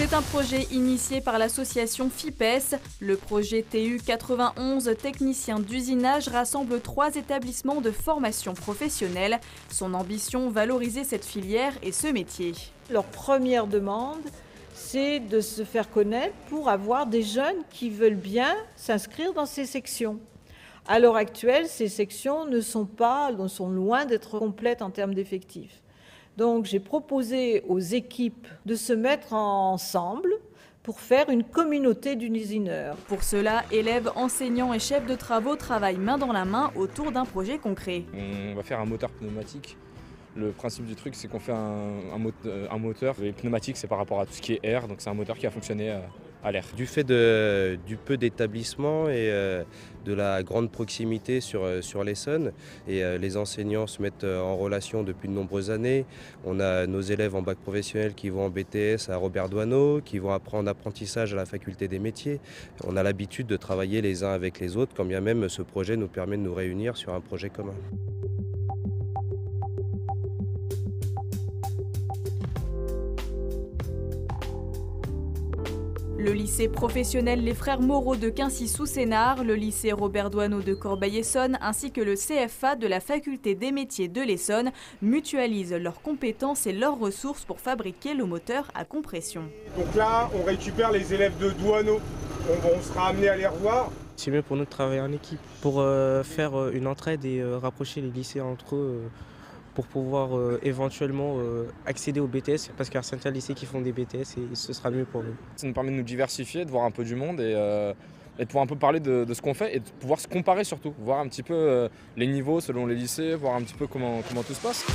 C'est un projet initié par l'association FIPES. Le projet TU 91, technicien d'usinage, rassemble 3 établissements de formation professionnelle. Son ambition, valoriser cette filière et ce métier. Leur première demande, c'est de se faire connaître pour avoir des jeunes qui veulent bien s'inscrire dans ces sections. À l'heure actuelle, ces sections sont loin d'être complètes en termes d'effectifs. Donc j'ai proposé aux équipes de se mettre ensemble pour faire une communauté d'usineurs. Pour cela, élèves, enseignants et chefs de travaux travaillent main dans la main autour d'un projet concret. On va faire un moteur pneumatique. Le principe du truc, c'est qu'on fait un moteur. Les pneumatiques, c'est par rapport à tout ce qui est air, donc c'est un moteur qui a fonctionné à l'air. Du fait du peu d'établissements et de la grande proximité sur l'Essonne, et les enseignants se mettent en relation depuis de nombreuses années. On a nos élèves en bac professionnel qui vont en BTS à Robert Doisneau, qui vont apprendre apprentissage à la faculté des métiers. On a l'habitude de travailler les uns avec les autres, quand bien même ce projet nous permet de nous réunir sur un projet commun. Le lycée professionnel Les Frères Moreau de Quincy-sous-Sénart, le lycée Robert Doisneau de Corbeil-Essonnes ainsi que le CFA de la faculté des métiers de l'Essonne mutualisent leurs compétences et leurs ressources pour fabriquer le moteur à compression. Donc là, on récupère les élèves de Doisneau. On sera amené à les revoir. C'est mieux pour nous de travailler en équipe, pour faire une entraide et rapprocher les lycées entre eux. Pour pouvoir éventuellement accéder au BTS, parce qu'il y a certains lycées qui font des BTS et ce sera mieux pour nous. Ça nous permet de nous diversifier, de voir un peu du monde et de pouvoir un peu parler de ce qu'on fait et de pouvoir se comparer surtout, voir un petit peu les niveaux selon les lycées, voir un petit peu comment tout se passe.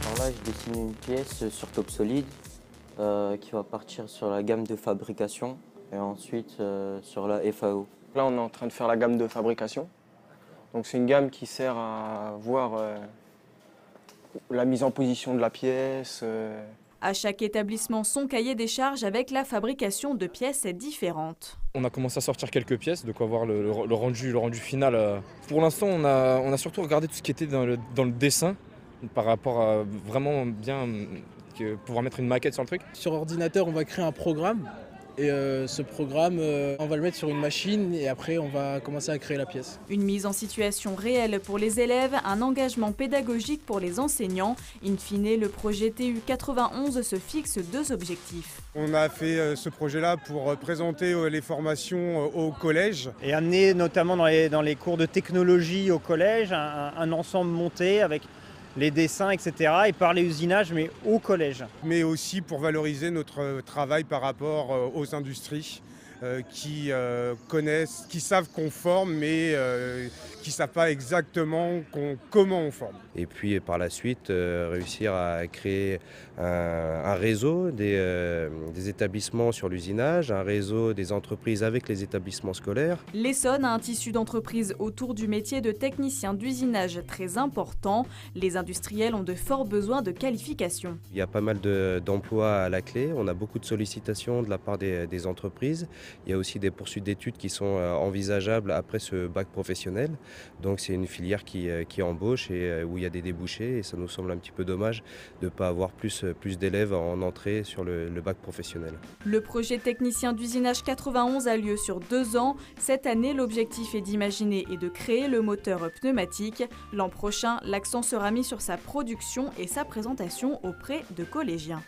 Alors là, je dessine une pièce sur Topsolid. Qui va partir sur la gamme de fabrication et ensuite sur la FAO. Là, on est en train de faire la gamme de fabrication. Donc c'est une gamme qui sert à voir la mise en position de la pièce. À chaque établissement, son cahier des charges avec la fabrication de pièces différentes. On a commencé à sortir quelques pièces, de quoi voir le rendu final. Pour l'instant, on a surtout regardé tout ce qui était dans le dessin par rapport à vraiment bien pouvoir mettre une maquette sur le truc. Sur ordinateur, on va créer un programme et ce programme, on va le mettre sur une machine et après on va commencer à créer la pièce. Une mise en situation réelle pour les élèves, un engagement pédagogique pour les enseignants. In fine, le projet TU 91 se fixe 2 objectifs. On a fait ce projet-là pour présenter les formations au collège. Et amener notamment dans les cours de technologie au collège un ensemble monté avec les dessins, etc. et parler usinage, mais au collège. Mais aussi pour valoriser notre travail par rapport aux industries qui connaissent, qui savent qu'on forme, mais qui ne savent pas exactement comment on forme. Et puis par la suite, réussir à créer un réseau des établissements sur l'usinage, un réseau des entreprises avec les établissements scolaires. L'Essonne a un tissu d'entreprise autour du métier de technicien d'usinage très important. Les industriels ont de forts besoins de qualification. Il y a pas mal d'emplois à la clé, on a beaucoup de sollicitations de la part des entreprises. Il y a aussi des poursuites d'études qui sont envisageables après ce bac professionnel. Donc c'est une filière qui embauche et où il y a des débouchés et ça nous semble un petit peu dommage de ne pas avoir plus d'élèves en entrée sur le bac professionnel. Le projet technicien d'usinage 91 a lieu sur 2 ans. Cette année, l'objectif est d'imaginer et de créer le moteur pneumatique. L'an prochain, l'accent sera mis sur sa production et sa présentation auprès de collégiens.